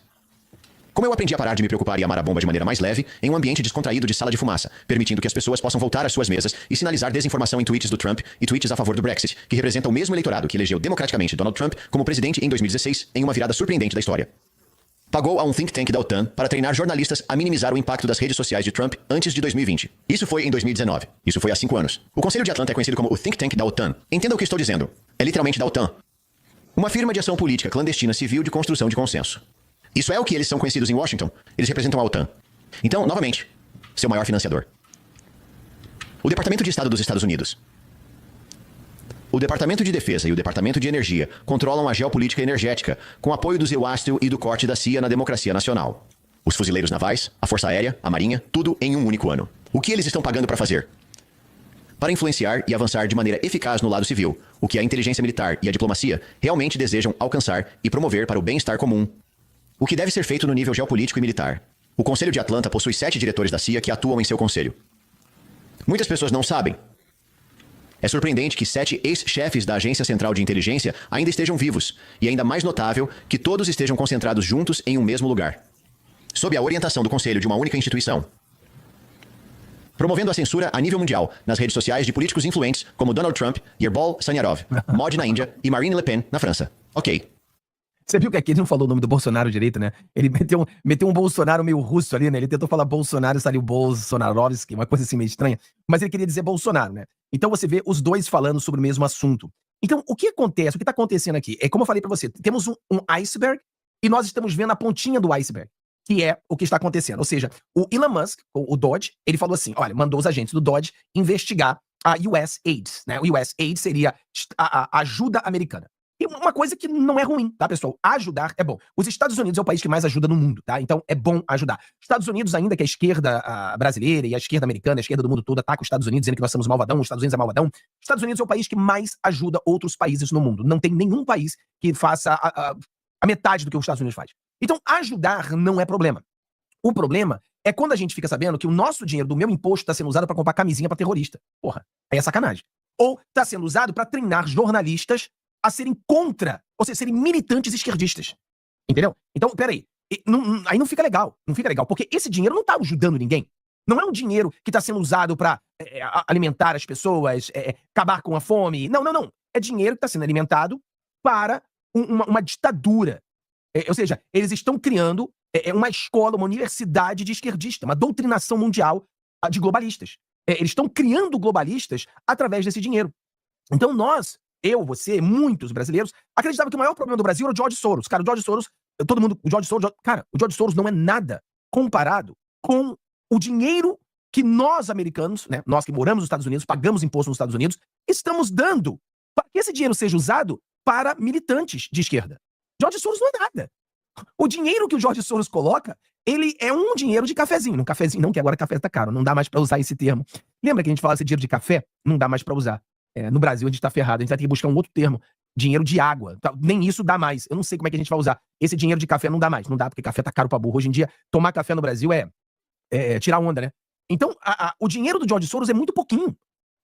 Como eu aprendi a parar de me preocupar e amar a bomba de maneira mais leve, em um ambiente descontraído de sala de fumaça, permitindo que as pessoas possam voltar às suas mesas e sinalizar desinformação em tweets do Trump e tweets a favor do Brexit, que representam o mesmo eleitorado que elegeu democraticamente Donald Trump como presidente em 2016, em uma virada surpreendente da história. Pagou a um think tank da OTAN para treinar jornalistas a minimizar o impacto das redes sociais de Trump antes de 2020. Isso foi em 2019. Isso foi há 5 anos. O Conselho de Atlanta é conhecido como o think tank da OTAN. Entenda o que estou dizendo. É literalmente da OTAN. Uma firma de ação política clandestina civil de construção de consenso. Isso é o que eles são conhecidos em Washington. Eles representam a OTAN. Então, novamente, seu maior financiador. O Departamento de Estado dos Estados Unidos. O Departamento de Defesa e o Departamento de Energia controlam a geopolítica energética, com apoio do ZEWASTIL e do corte da CIA na democracia nacional. Os fuzileiros navais, a Força Aérea, a Marinha, tudo em um único ano. O que eles estão pagando para fazer? Para influenciar e avançar de maneira eficaz no lado civil, o que a inteligência militar e a diplomacia realmente desejam alcançar e promover para o bem-estar comum. O que deve ser feito no nível geopolítico e militar. O Conselho de Atlanta possui 7 diretores da CIA que atuam em seu conselho. Muitas pessoas não sabem. É surpreendente que 7 ex-chefes da Agência Central de Inteligência ainda estejam vivos, e ainda mais notável que todos estejam concentrados juntos em um mesmo lugar, sob a orientação do Conselho de uma única instituição. Promovendo a censura a nível mundial nas redes sociais de políticos influentes como Donald Trump, Yerbal Sanyarov, Modi na Índia e Marine Le Pen na França. Ok. Você viu que aqui ele não falou o nome do Bolsonaro direito, né? Ele meteu um Bolsonaro meio russo ali, né? Ele tentou falar Bolsonaro e saiu Bolsonarovski, uma coisa assim meio estranha. Mas ele queria dizer Bolsonaro, né? Então você vê os dois falando sobre o mesmo assunto. Então, o que acontece? O que tá acontecendo aqui? É como eu falei pra você, temos um iceberg e nós estamos vendo a pontinha do iceberg, que é o que está acontecendo. Ou seja, o Elon Musk, o Dodge, ele falou assim, olha, mandou os agentes do Dodge investigar a US Aid, né? O US Aid seria a ajuda americana. E uma coisa que não é ruim, tá, pessoal? Ajudar é bom. Os Estados Unidos é o país que mais ajuda no mundo, tá? Então é bom ajudar. Estados Unidos, ainda que a esquerda brasileira e a esquerda americana, a esquerda do mundo todo ataca os Estados Unidos, dizendo que nós somos malvadão, os Estados Unidos é malvadão. Os Estados Unidos é o país que mais ajuda outros países no mundo. Não tem nenhum país que faça a metade do que os Estados Unidos faz. Então, ajudar não é problema. O problema é quando a gente fica sabendo que o nosso dinheiro do meu imposto está sendo usado para comprar camisinha para terrorista. Porra, aí é sacanagem. Ou está sendo usado para treinar jornalistas a serem contra, ou seja, serem militantes esquerdistas. Entendeu? Então, peraí. Aí não fica legal. Não fica legal, porque esse dinheiro não tá ajudando ninguém. Não é um dinheiro que está sendo usado para alimentar as pessoas, acabar com a fome. Não. É dinheiro que está sendo alimentado para uma ditadura. Ou seja, eles estão criando uma escola, uma universidade de esquerdista, uma doutrinação mundial de globalistas. Eles estão criando globalistas através desse dinheiro. Então nós, eu, você, muitos brasileiros, acreditavam que o maior problema do Brasil era o George Soros. Cara, o George Soros, o George Soros não é nada comparado com o dinheiro que nós, americanos, né, nós que moramos nos Estados Unidos, pagamos imposto nos Estados Unidos, estamos dando para que esse dinheiro seja usado para militantes de esquerda. George Soros não é nada. O dinheiro que o George Soros coloca, ele é um dinheiro de cafezinho. Um cafezinho, não, que agora café tá caro, não dá mais para usar esse termo. Lembra que a gente falava esse dinheiro de café? Não dá mais para usar. No Brasil a gente tá ferrado, a gente vai ter que buscar um outro termo. Dinheiro de água. Nem isso dá mais. Eu não sei como é que a gente vai usar. Esse dinheiro de café não dá mais. Não dá, porque café tá caro pra burro. Hoje em dia, tomar café no Brasil é tirar onda, né? Então, o dinheiro do George Soros é muito pouquinho,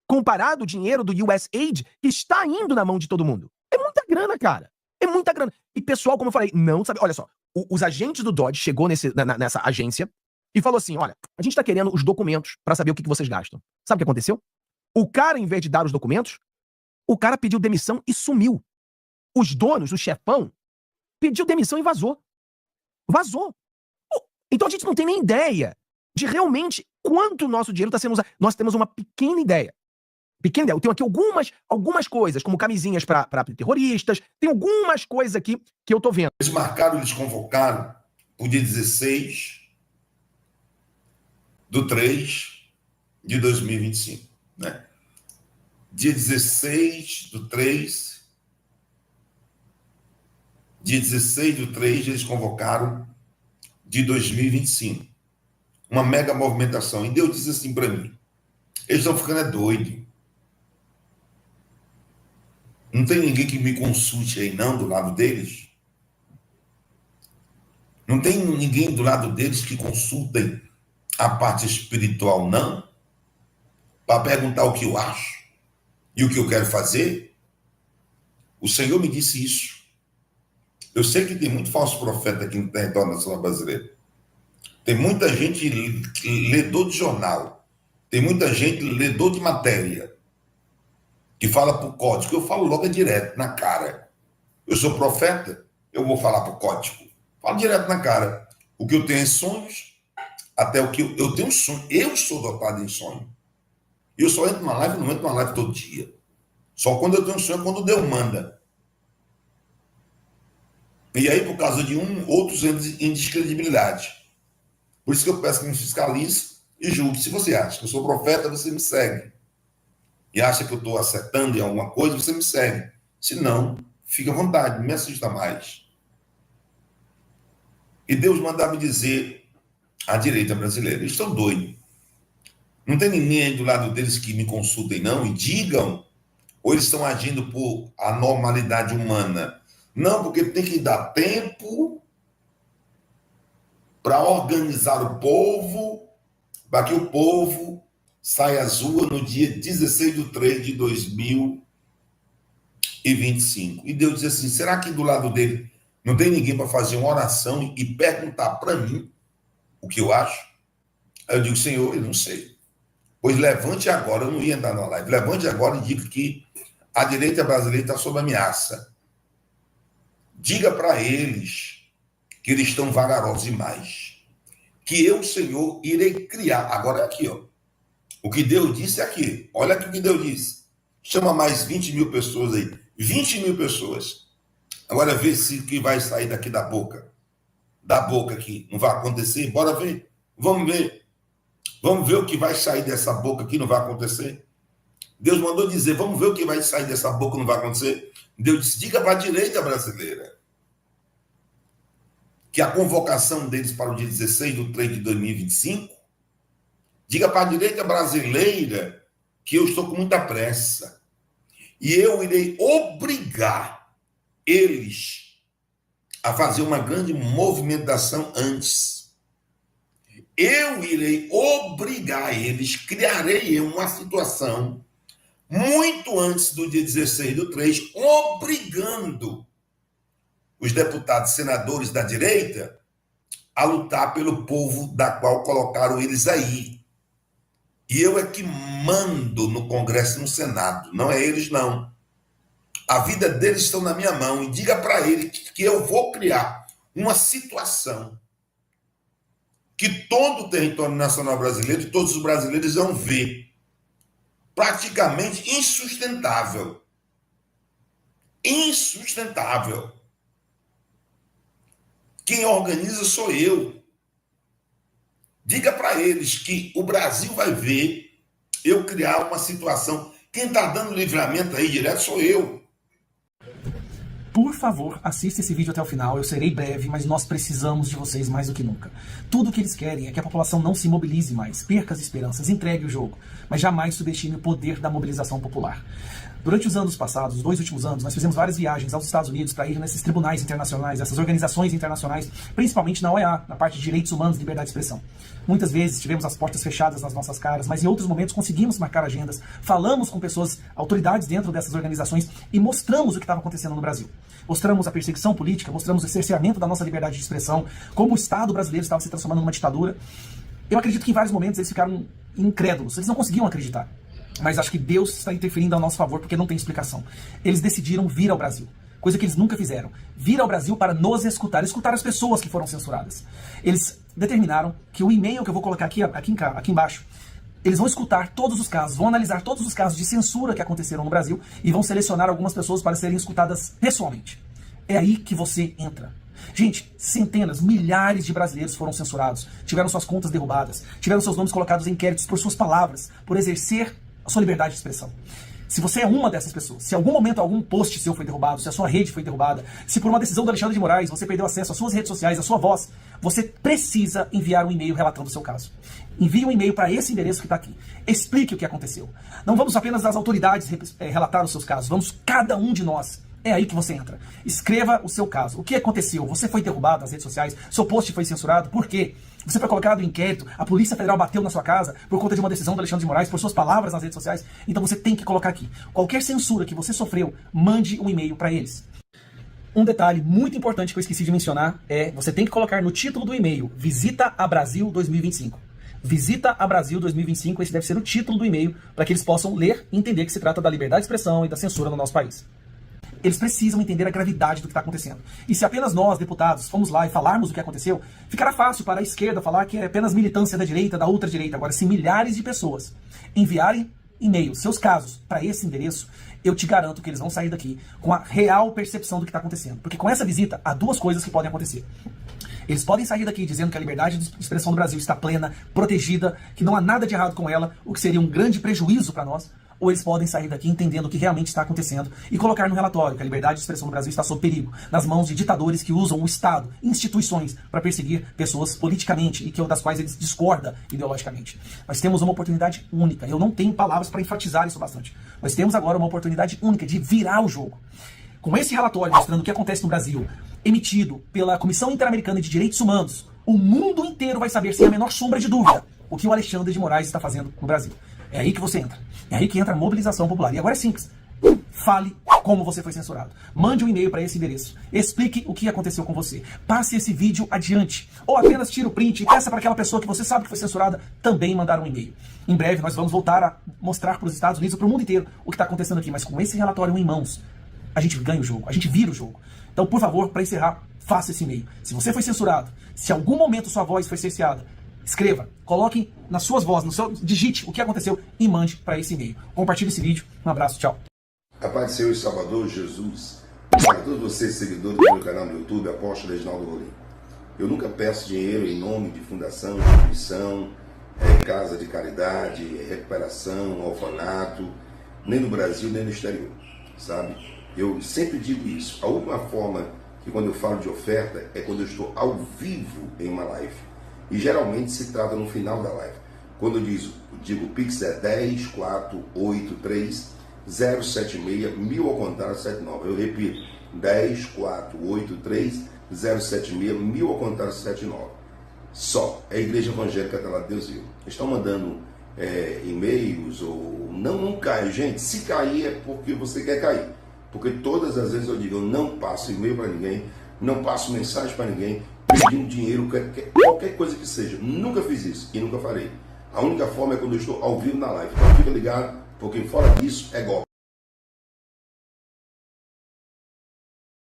comparado ao dinheiro do US Aid, que está indo na mão de todo mundo. É muita grana, cara. É muita grana. E pessoal, como eu falei, não sabe... Olha só, os agentes do Dodge chegou nessa agência e falou assim, olha, a gente tá querendo os documentos pra saber o que vocês gastam. Sabe o que aconteceu? O cara, em vez de dar os documentos, o cara pediu demissão e sumiu. Os donos, o chefão, pediu demissão e vazou. Vazou. Então a gente não tem nem ideia de realmente quanto o nosso dinheiro está sendo usado. Nós temos uma pequena ideia. Eu tenho aqui algumas coisas, como camisinhas para terroristas, tem algumas coisas aqui que eu tô vendo. Eles convocaram o dia 16/3/2025, né? Dia 16/3, eles convocaram de 2025. Uma mega movimentação. E Deus disse assim para mim, eles estão ficando doidos. Não tem ninguém que me consulte aí, não, do lado deles? Não tem ninguém do lado deles que consultem a parte espiritual, não? Para perguntar o que eu acho e o que eu quero fazer? O Senhor me disse isso. Eu sei que tem muito falso profeta aqui no território nacional brasileiro. Tem muita gente ledor de jornal, tem muita gente ledor de matéria, que fala por código. Eu falo logo direto, na cara. Eu sou profeta, eu vou falar por código. Falo direto na cara. O que eu tenho é sonhos, até o que eu tenho sonho. Eu sou dotado em sonho. Eu só entro numa live, não entro numa live todo dia. Só quando eu tenho sonho, quando Deus manda. E aí, por causa de outros em descredibilidade. Por isso que eu peço que me fiscalize e julgue. Se você acha que eu sou profeta, você me segue. E acha que eu estou acertando em alguma coisa, você me segue. Se não, fica à vontade, não me assista mais. E Deus mandava me dizer à direita brasileira, eles estão doidos. Não tem ninguém aí do lado deles que me consultem, não, e digam, ou eles estão agindo por anormalidade humana. Não, porque tem que dar tempo para organizar o povo, para que o povo saia às ruas no dia 16/3/2025. E Deus diz assim, será que do lado dele não tem ninguém para fazer uma oração e perguntar para mim o que eu acho? Aí eu digo, Senhor, eu não sei. Pois levante agora, eu não ia entrar na live, levante agora e diga que a direita brasileira está sob ameaça. Diga para eles que eles estão vagarosos demais. Que eu, Senhor, irei criar. Agora é aqui, ó. O que Deus disse é aqui. Olha aqui o que Deus disse. Chama mais 20 mil pessoas aí. 20 mil pessoas. Agora vê se o que vai sair daqui da boca. Da boca aqui. Não vai acontecer? Bora ver. Vamos ver. Vamos ver o que vai sair dessa boca aqui. Não vai acontecer. Deus mandou dizer, vamos ver o que vai sair dessa boca. Não vai acontecer. Deus disse, diga para a direita brasileira que a convocação deles para o dia 16/3/2025, diga para a direita brasileira que eu estou com muita pressa e eu irei obrigar eles a fazer uma grande movimentação antes. Eu irei obrigar eles, criarei uma situação muito antes do dia 16/3, obrigando os deputados e senadores da direita a lutar pelo povo da qual colocaram eles aí. E eu é que mando no Congresso e no Senado, não é eles não. A vida deles está na minha mão e diga para eles que eu vou criar uma situação que todo o território nacional brasileiro e todos os brasileiros vão ver praticamente insustentável. Insustentável. Quem organiza sou eu. Diga para eles que o Brasil vai ver eu criar uma situação. Quem está dando livramento aí direto sou eu. Por favor, assista esse vídeo até o final, eu serei breve, mas nós precisamos de vocês mais do que nunca. Tudo o que eles querem é que a população não se mobilize mais, perca as esperanças, entregue o jogo, mas jamais subestime o poder da mobilização popular. Durante os anos passados, os 2 últimos anos, nós fizemos várias viagens aos Estados Unidos para ir nesses tribunais internacionais, essas organizações internacionais, principalmente na OEA, na parte de direitos humanos e liberdade de expressão. Muitas vezes tivemos as portas fechadas nas nossas caras, mas em outros momentos conseguimos marcar agendas, falamos com pessoas, autoridades dentro dessas organizações e mostramos o que estava acontecendo no Brasil. Mostramos a perseguição política, mostramos o cerceamento da nossa liberdade de expressão, como o Estado brasileiro estava se transformando numa ditadura. Eu acredito que em vários momentos eles ficaram incrédulos, eles não conseguiam acreditar. Mas acho que Deus está interferindo a nosso favor porque não tem explicação. Eles decidiram vir ao Brasil, coisa que eles nunca fizeram. Vir ao Brasil para nos escutar as pessoas que foram censuradas. Eles determinaram que o e-mail que eu vou colocar aqui embaixo, eles vão escutar todos os casos, vão analisar todos os casos de censura que aconteceram no Brasil e vão selecionar algumas pessoas para serem escutadas pessoalmente. É aí que você entra. Gente, centenas, milhares de brasileiros foram censurados, tiveram suas contas derrubadas, tiveram seus nomes colocados em inquéritos por suas palavras, por exercer a sua liberdade de expressão. Se você é uma dessas pessoas, se em algum momento algum post seu foi derrubado, se a sua rede foi derrubada, se por uma decisão do Alexandre de Moraes você perdeu acesso às suas redes sociais, à sua voz, você precisa enviar um e-mail relatando o seu caso. Envie um e-mail para esse endereço que está aqui. Explique o que aconteceu. Não vamos apenas das autoridades relatar os seus casos, vamos cada um de nós. É aí que você entra. Escreva o seu caso. O que aconteceu? Você foi derrubado nas redes sociais? Seu post foi censurado? Por quê? Você foi colocado em inquérito? A Polícia Federal bateu na sua casa por conta de uma decisão do Alexandre de Moraes, por suas palavras nas redes sociais? Então você tem que colocar aqui. Qualquer censura que você sofreu, mande um e-mail para eles. Um detalhe muito importante que eu esqueci de mencionar é, você tem que colocar no título do e-mail, Visita a Brasil 2025. Visita a Brasil 2025, esse deve ser o título do e-mail, para que eles possam ler e entender que se trata da liberdade de expressão e da censura no nosso país. Eles precisam entender a gravidade do que está acontecendo. E se apenas nós, deputados, fomos lá e falarmos o que aconteceu, ficará fácil para a esquerda falar que é apenas militância da direita, da ultradireita. Agora, se milhares de pessoas enviarem e-mails, seus casos, para esse endereço, eu te garanto que eles vão sair daqui com a real percepção do que está acontecendo. Porque com essa visita, há duas coisas que podem acontecer. Eles podem sair daqui dizendo que a liberdade de expressão do Brasil está plena, protegida, que não há nada de errado com ela, o que seria um grande prejuízo para nós. Ou eles podem sair daqui entendendo o que realmente está acontecendo e colocar no relatório que a liberdade de expressão do Brasil está sob perigo, nas mãos de ditadores que usam o Estado, instituições, para perseguir pessoas politicamente e das quais eles discordam ideologicamente. Nós temos uma oportunidade única. Eu não tenho palavras para enfatizar isso bastante. Nós temos agora uma oportunidade única de virar o jogo. Com esse relatório mostrando o que acontece no Brasil, emitido pela Comissão Interamericana de Direitos Humanos, o mundo inteiro vai saber, sem a menor sombra de dúvida, o que o Alexandre de Moraes está fazendo no Brasil. É aí que você entra. É aí que entra a mobilização popular. E agora é simples. Fale como você foi censurado. Mande um e-mail para esse endereço. Explique o que aconteceu com você. Passe esse vídeo adiante. Ou apenas tire o print e peça para aquela pessoa que você sabe que foi censurada também mandar um e-mail. Em breve nós vamos voltar a mostrar para os Estados Unidos e para o mundo inteiro o que está acontecendo aqui. Mas com esse relatório em mãos, a gente ganha o jogo. A gente vira o jogo. Então, por favor, para encerrar, faça esse e-mail. Se você foi censurado, se em algum momento sua voz foi cerceada, escreva, coloque nas suas vozes, digite o que aconteceu e mande para esse e-mail. Compartilhe esse vídeo. Um abraço, tchau. A paz do Senhor e Salvador Jesus. Para todos vocês, seguidores do meu canal no YouTube, Apóstolo Reginaldo Rolim. Eu nunca peço dinheiro em nome de fundação, instituição, casa de caridade, recuperação, orfanato, nem no Brasil, nem no exterior, sabe? Eu sempre digo isso. A única forma que quando eu falo de oferta é quando eu estou ao vivo em uma live. E geralmente se trata no final da live. Quando eu digo Pix é 10-483-076-1000 ao contrário 79. Eu repito, 10-483-076-1000 ao contrário 79. Só. É a Igreja Evangélica da Deus Vivo. Estão mandando e-mails ou... Não cai, gente. Se cair é porque você quer cair. Porque todas as vezes eu digo, eu não passo e-mail para ninguém, não passo mensagem para ninguém, pedindo dinheiro, qualquer coisa que seja. Nunca fiz isso e nunca farei. A única forma é quando eu estou ao vivo na live. Então fica ligado, porque fora disso é golpe.